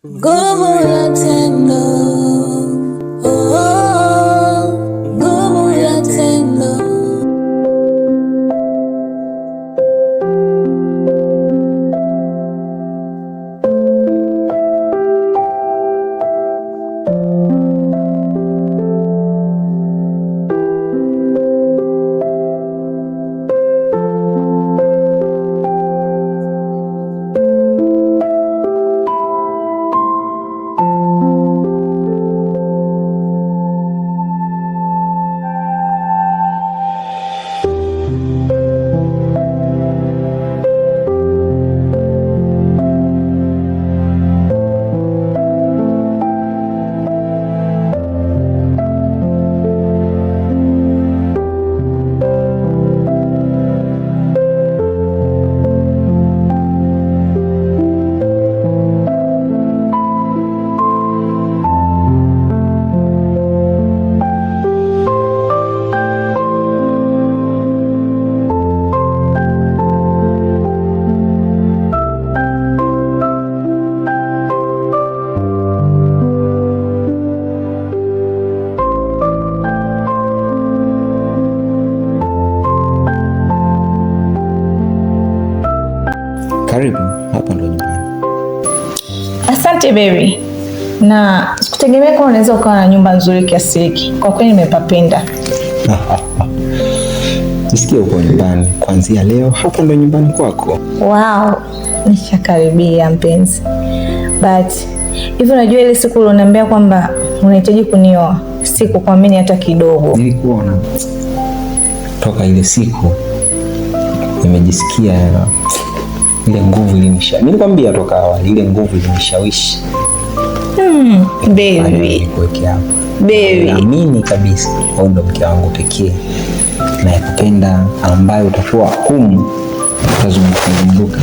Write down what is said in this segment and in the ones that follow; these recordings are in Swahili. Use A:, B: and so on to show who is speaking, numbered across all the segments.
A: Nguvu ya tendo, oh, oh, nguvu ya tendo.
B: Karibu, hapa ndo nyumbani.
C: Asante baby. Na sikutegemea kama unaweza ukawa na nyumba nzuri kiasi hiki. Kwa kweli nimepapenda.
B: Jisikia uko nyumbani. Kuanzia leo hapa ndo nyumbani kwako.
C: Wow, nishakaribia mpenzi. But hivi unajua ile siku ulioniambia kwamba unahitaji kunioa, sikukuamini hata kidogo.
B: Nilikuona toka ile siku nimejisikia ile nguvu ilinishawishi. Nilikwambia toka awali ile nguvu ilinishawishi.
C: Baby. Baby.
B: Naamini kabisa wewe ndo mke wangu pekee na yakupenda, ambaye utakuwa humu utazunguka.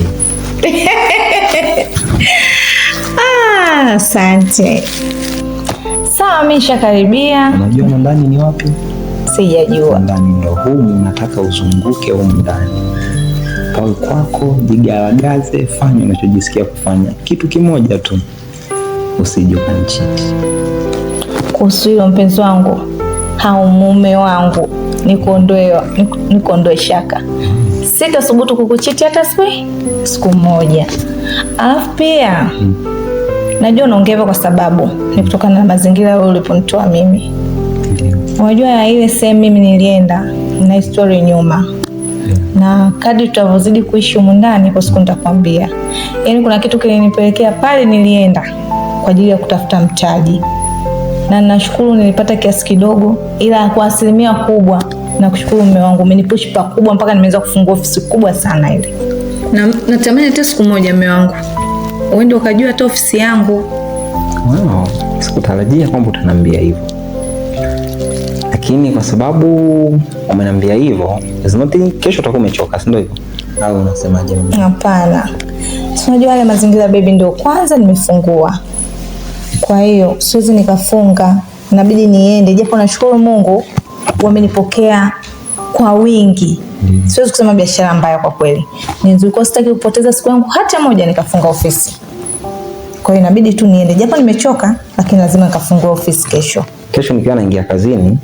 C: Asante. Sawa, mimi nishakaribia.
B: Unajua ndani ni wapi?
C: Sijajua.
B: Ndani ndo humu, nataka uzunguke humu ndani. Pawe kwako, jigaragaze, fanya unachojisikia kufanya. Kitu kimoja tu, usije ukanichiti.
C: Kuhusu hilo mpenzi wangu au mume wangu, nikuondoe shaka. Sitasubutu kukuchiti hata siku moja. Alafu pia najua unaongea kwa sababu ni kutokana na mazingira wewe uliponitoa mimi. Unajua ile sehemu mimi nilienda na historia nyuma. Na kadri tutavozidi kuishi humu ndani kwa siku nitakwambia. Yaani kuna kitu kilinipelekea pale nilienda kwa ajili ya kutafuta mtaji. Na nashukuru nilipata kiasi kidogo, ila kwa asilimia kubwa na kushukuru mume wangu umenipush pakubwa mpaka nimeweza kufungua ofisi kubwa sana ile. Na natamani hata siku moja mume wangu uende ukajua hata ofisi yangu.
B: Wow, sikutarajia kwamba utaniambia hivyo. Lakini kwa sababu umeniambia hivyo, lazima kesho utakuwa umechoka, si ndio hivyo? Au unasemaje mimi?
C: Hapana. Unajua wale mazingira baby ndio kwanza nimefungua. Kwa hiyo siwezi nikafunga, inabidi niende. Japo nashukuru Mungu wamenipokea kwa wingi. Siwezi kusema biashara mbaya kwa kweli. Nilikuwa sitaki kupoteza siku yangu hata moja nikafunga ofisi. Kwa hiyo inabidi tu niende. Japo nimechoka, lakini lazima nikafungua ofisi kesho.
B: Kesho nikiwa naingia kazini,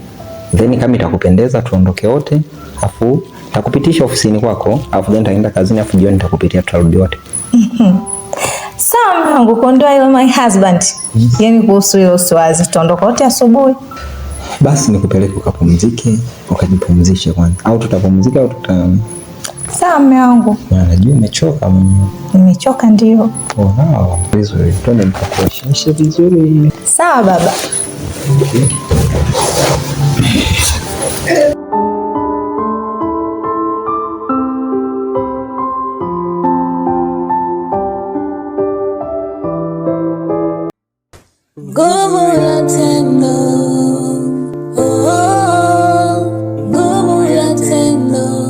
B: then kama itakupendeza tuondoke wote, afu nitakupitisha ofisini kwako, afu then nitaenda kazini, afu jioni nitakupitia tutarudi wote.
C: Sawa mwangu, kuondoa ile my husband. Yaani kuhusu ile usiwazi, tutaondoka wote asubuhi.
B: Basi nikupeleke ukapumzike, ukajipumzishe kwanza. Au tutapumzika au
C: Sawa mume wangu.
B: Najua umechoka mimi.
C: Nimechoka ndio.
B: Wow, vizuri. Twende nikakuoshe vizuri.
C: Sawa baba.
B: Okay.
A: Nguvu ya tendo, oh, oh, nguvu ya tendo.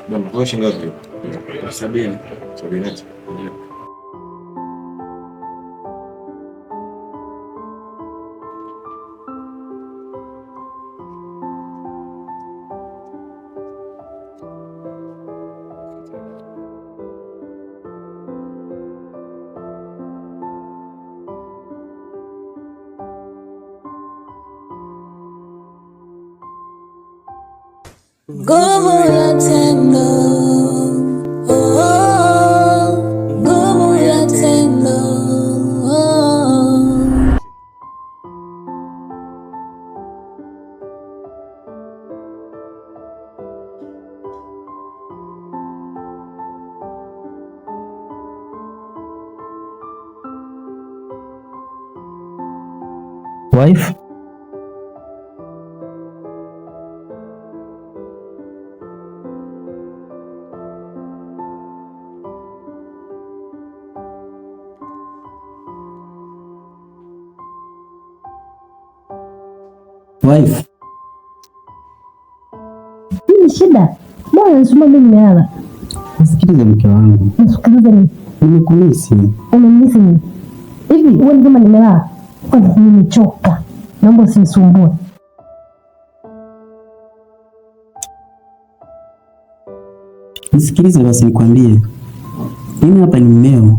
D: Bwana, kwa shilingi ngapi? 70. 70.
A: Nguvu ya tendo, nguvu ya tendo.
B: Wife? Wife.
E: Nini shida? Bwana nasema mimi nimelala.
B: Nisikilize mke wangu.
E: Nisikilize nini?
B: Nimekumisi.
E: Unanimisi nini? Hivi wewe kama nimelala? Kwa nini nimechoka? Naomba usinisumbue.
B: Nisikilize basi nikwambie. Mimi hapa ni mmeo.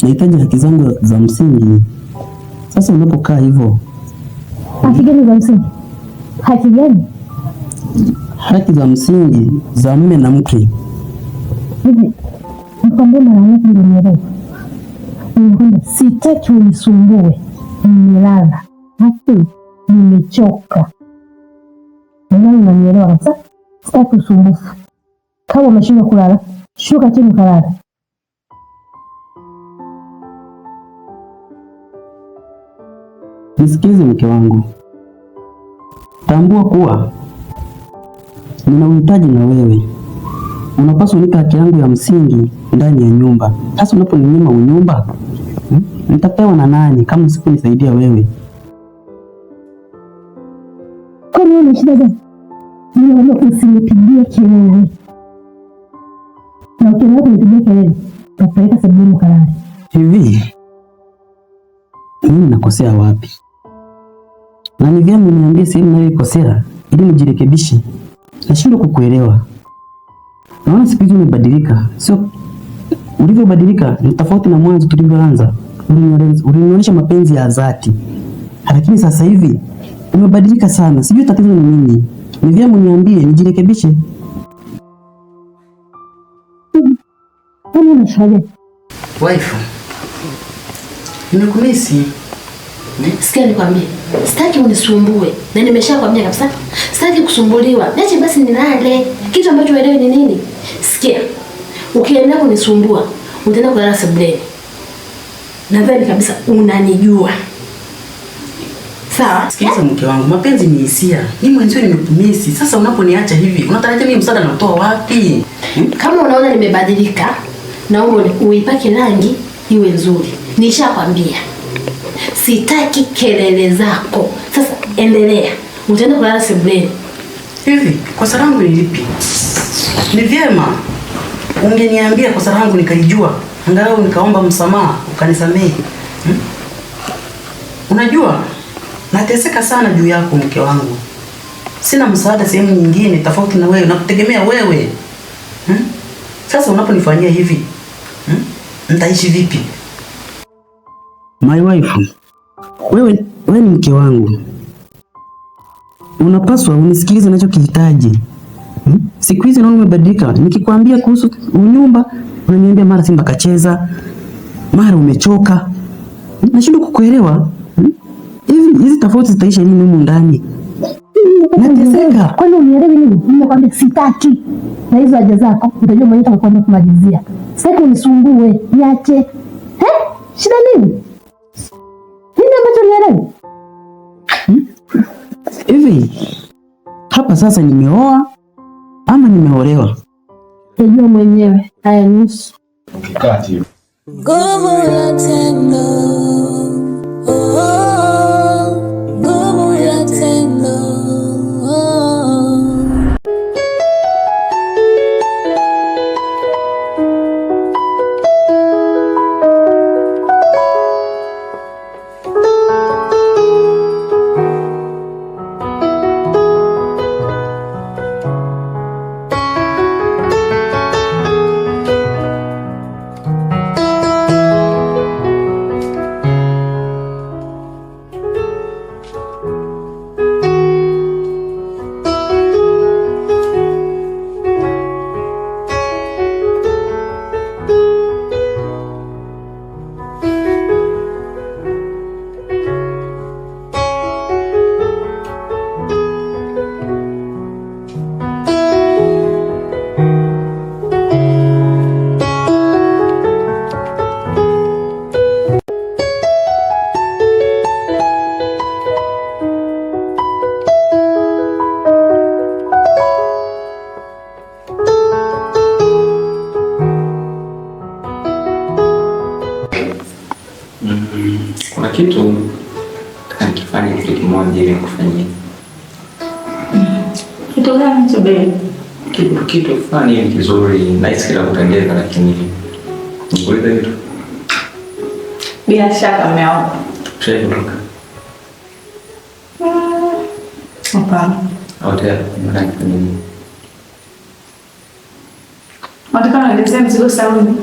B: Nahitaji haki zangu za msingi. Sasa unapokaa hivyo.
E: Haki gani za msingi? Haki gani?
B: Haki za msingi za mume na mke.
E: Hivi nikwambie mara ngapi ndio nielewe? Nikwambia sitaki unisumbue. Nimelala. Haki nimechoka. Ndio unanielewa kabisa? Sitaki usumbufu. Kama umeshindwa kulala, shuka chini kalala.
B: Nisikilize mke wangu. Tambua kuwa nina uhitaji na wewe. Unapaswa unipe haki yangu ya msingi ndani ya nyumba. Sasa unaponinyima unyumba, nitapewa na nani kama usiponisaidia wewe?
E: Kwa nini una shida gani? Niomba usinipigie kelele. Na ukiendelea kunipigia kelele, utapeleka sebuleni kalale.
B: Hivi mimi nakosea wapi? Na ni vyema uniambie sehemu ninayokosea ili nijirekebishe. Nashindwa kukuelewa. Naona siku hizi umebadilika. Sio ulivyobadilika ni tofauti na mwanzo tulivyoanza. Ulinionyesha mapenzi ya dhati. Lakini sasa hivi umebadilika sana. Sijui tatizo ni nini. Ni vyema uniambie nijirekebishe.
E: Kwani unashauri?
B: Wife. Nimekumisi.
F: Sikia nikwambie, sitaki unisumbue. Na nimeshakwambia kabisa, sitaki kusumbuliwa. Niache basi nilale. Kitu ambacho uelewi ni nini? Sikia. Ukiendelea kunisumbua, utaenda kulala sebuleni. Nadhani kabisa unanijua. Sawa?
B: Sikiliza mke wangu, mapenzi ni hisia. Mimi mwenzio nimekumisi. Sasa unaponiacha hivi, unatarajia mimi msaada natoa wapi?
F: Kama unaona nimebadilika, naomba uipake rangi iwe nzuri. Nishakwambia. Sitaki kelele zako. Sasa endelea. Utaenda kulala sebuleni.
B: Hivi, kosa langu ni lipi? Ni vyema ungeniambia kosa langu nikalijua. Angalau nikaomba msamaha, ukanisamehe. Unajua, nateseka sana juu yako mke wangu. Sina msaada sehemu nyingine tofauti na wewe, nakutegemea wewe. Sasa unaponifanyia hivi, nitaishi vipi? My wife, wewe ni mke wangu. Unapaswa unisikilize ninachokihitaji. Siku hizi naona umebadilika. Nikikwambia kuhusu unyumba, unaniambia mara Simba kacheza, mara umechoka. Nashindwa kukuelewa. Hizi tofauti zitaisha nini humu ndani? Nateseka.
E: Kwani unielewi nini? Nimekwambia sitaki. Na hizo haja zako utajua mwenyewe utakwenda kumalizia. Sitaki unisumbue, niache. Shida nini? Nini ambacho unielewi?
B: Hivi hapa sasa nimeoa ama nimeolewa?
E: Unajua mwenyewe. Haya nusu.
D: Kati.
A: Nguvu ya tendo, nguvu ya tendo.
D: ajili kufanyia.
C: Kitu gani cha bei?
D: Kitu fulani kizuri, nice kila kutendeka, lakini nikuuliza kitu.
C: Bila shaka mmeo.
D: Tunaondoka.
C: Hapana.
D: Hotel ndani nini?
C: Nataka nielezee mzigo saluni.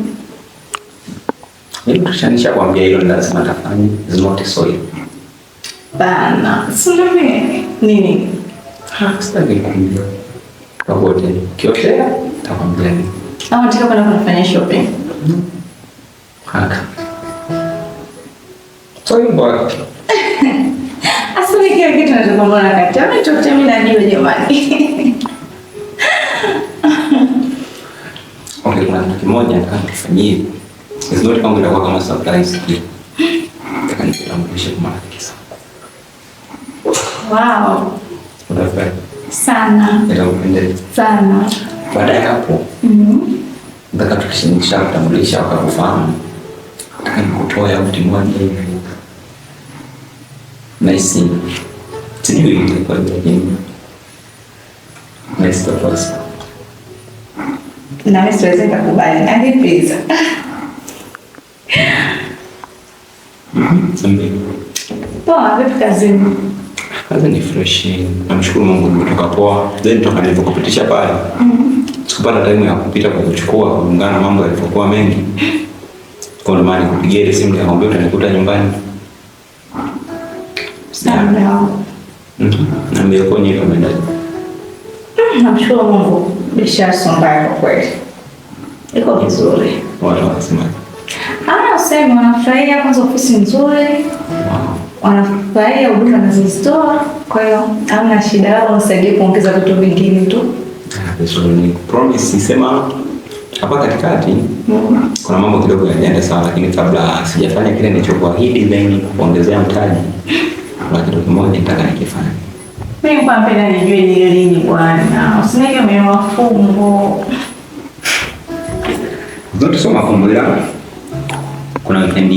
D: Mimi tushanisha kuambia hilo lazima tafanya. Is not so.
C: Bana, sio nini?
D: Sasa nikuambia. Kwa hotel. Kiotea takwambia.
C: Nataka kwenda kufanya shopping.
D: Haka. So you bought.
C: Asante kile kitu ninachokumbana kati. Chochote mimi najua jamani.
D: Okay, kuna kitu kimoja nataka kufanyia. Is not kama surprise tu. Nataka nikutambulishe kwa marafiki zangu.
C: Wow.
D: Unafurahi?
C: Sana.
D: Ninakupenda
C: Sana.
D: Baada ya hapo, nataka tukishinisha kutambulisha wakakufahamu. Nataka nikutoe mtu mmoja hivi. Nice. Sijui ilikuwa nini. Nice purpose.
C: Na mimi siwezi kukubali. Angepeza. Poa, vipi kazini?
D: Kazi ni fresh. Namshukuru Mungu nimetoka poa. Then toka nilipokupitisha pale. Sikupata time ya kupita kwa kuchukua kulingana mambo yalivyokuwa mengi. Kwa maana kupigia ile simu ya kompyuta nikuta nyumbani.
C: Sana.
D: Na mbele kwenye kamera.
C: Namshukuru Mungu. Biashara sio mbaya kwa kweli. Iko vizuri.
D: Watu wanasema.
C: Sema wanafurahia kwanza, ofisi nzuri. Wanafurahia huduma nazozitoa. Kwa hiyo hamna shida, lao unasaidia kuongeza vitu vingine tu.
D: Vizuri, ni promise nisema hapa katikati kuna mambo kidogo yanaenda sawa, lakini kabla sijafanya kile nilichokuahidi then kuongezea mtaji, kuna kitu kimoja nataka nikifanye.
C: Mimi kwa mpenda nijue ni lini bwana. Usinike mwenye mafungo.
D: Zote soma mafungo ya. Kuna weekend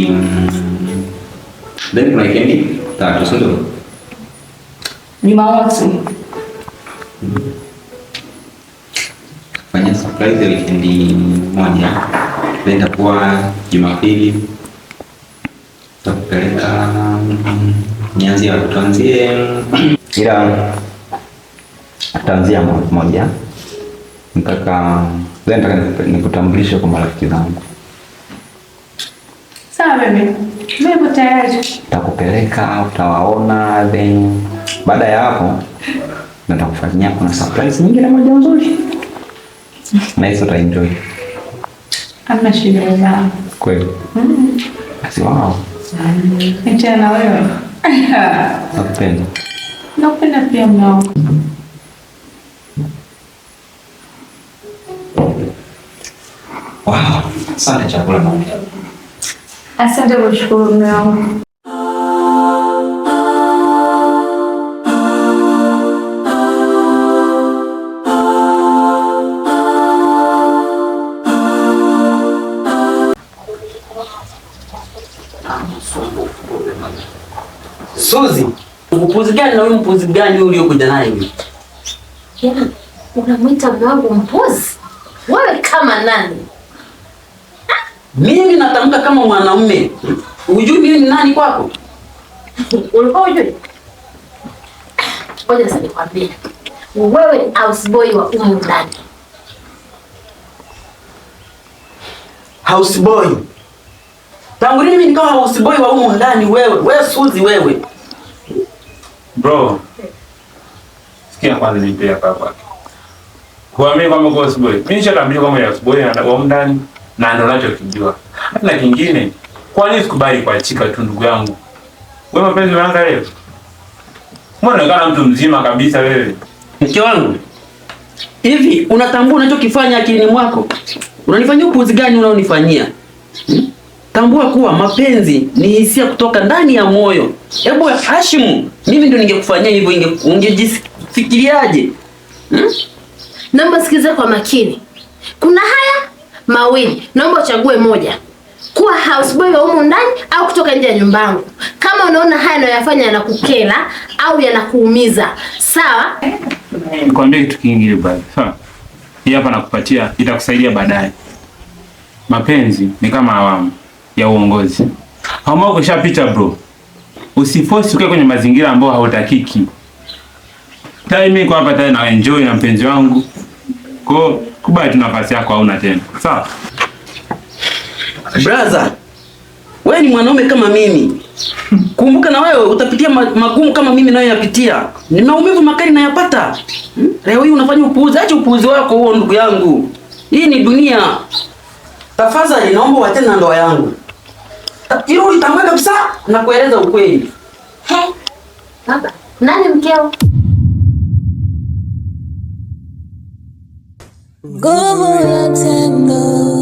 D: then kuna weekend tatu sio?
C: Jumamosi.
D: Fanya surprise ya weekend moja. Then takuwa Jumapili. Tutapeleka nianzie tuanzie ila tutaanzia moja. Nataka nikutambulishe kwa marafiki zangu.
C: Sawa baby. Mimi tayari.
D: Nitakupeleka, utawaona, then baada ya hapo nitakufanyia kuna surprise nyingine moja nzuri. Na hizo utaenjoy.
C: Hamna shida sana.
D: Kweli? Basi wao.
C: Nicha na wewe.
D: Nakupenda.
C: Nakupenda pia mnao.
D: Wow, sana chakula na
C: asante kwa kushukuru mnao.
B: Suzi, mpuzi gani na huyu mpuzi gani uliokuja naye hivi?
F: Yaani, unamwita mume wangu mpuzi? Wewe kama nani?
B: Mimi natamka kama mwanamume. Unajui mimi ni nani kwako?
F: Ulikuwa unajui? Ngoja sasa nikwambie. Wewe ni houseboy wa humu ndani.
B: Houseboy. Tangu lini mimi nikawa houseboy wa humu ndani wewe? Wewe Suzi wewe.
G: Bro. Sikia kwanza nipe hapa hapa. Kwa mimi kama houseboy. Mimi nishatambulia kama houseboy na wa ndani na ndo nachokijua. Hata kingine, kwa nini sikubali kuachika tu ndugu yangu? Wewe mapenzi unaanza leo? Mbona unaonekana mtu mzima kabisa wewe?
B: Mke wangu. Hivi unatambua unachokifanya akilini mwako? Unanifanyia upuzi gani unaonifanyia? Tambua kuwa mapenzi ni hisia kutoka ndani ya moyo. Hebu Hashimu, mimi ndio ningekufanyia hivyo, ungejifikiriaje?
F: Naomba sikiza kwa makini. Kuna haya mawili. Naomba uchague moja. kuwa houseboy wa humu ndani au kutoka nje ya nyumba yangu. Kama unaona haya unayofanya yanakukera au yanakuumiza, sawa?
G: Nikwambie kitu kingine bado. Sawa. Hii hapa nakupatia, itakusaidia baadaye. Mapenzi ni kama awamu ya uongozi. Hauma ukishapita bro, usiforce ukae kwenye mazingira ambayo hautakiki. Time iko hapa tena na enjoy na mpenzi wangu. Kwa kubali tu nafasi yako hauna tena. Sawa?
B: Brother, wewe ni mwanaume kama mimi. Kumbuka na wewe utapitia magumu kama mimi nayo yapitia. Ni maumivu makali nayapata. Leo hii unafanya upuuzi, acha upuuzi wako huo ndugu yangu. Hii ni dunia. Tafadhali naomba uachane na ndoa yangu. Hilo ulitambua kabisa na kueleza ukweli.
F: He? Baba, nani mkeo?
A: Nguvu ya tendo.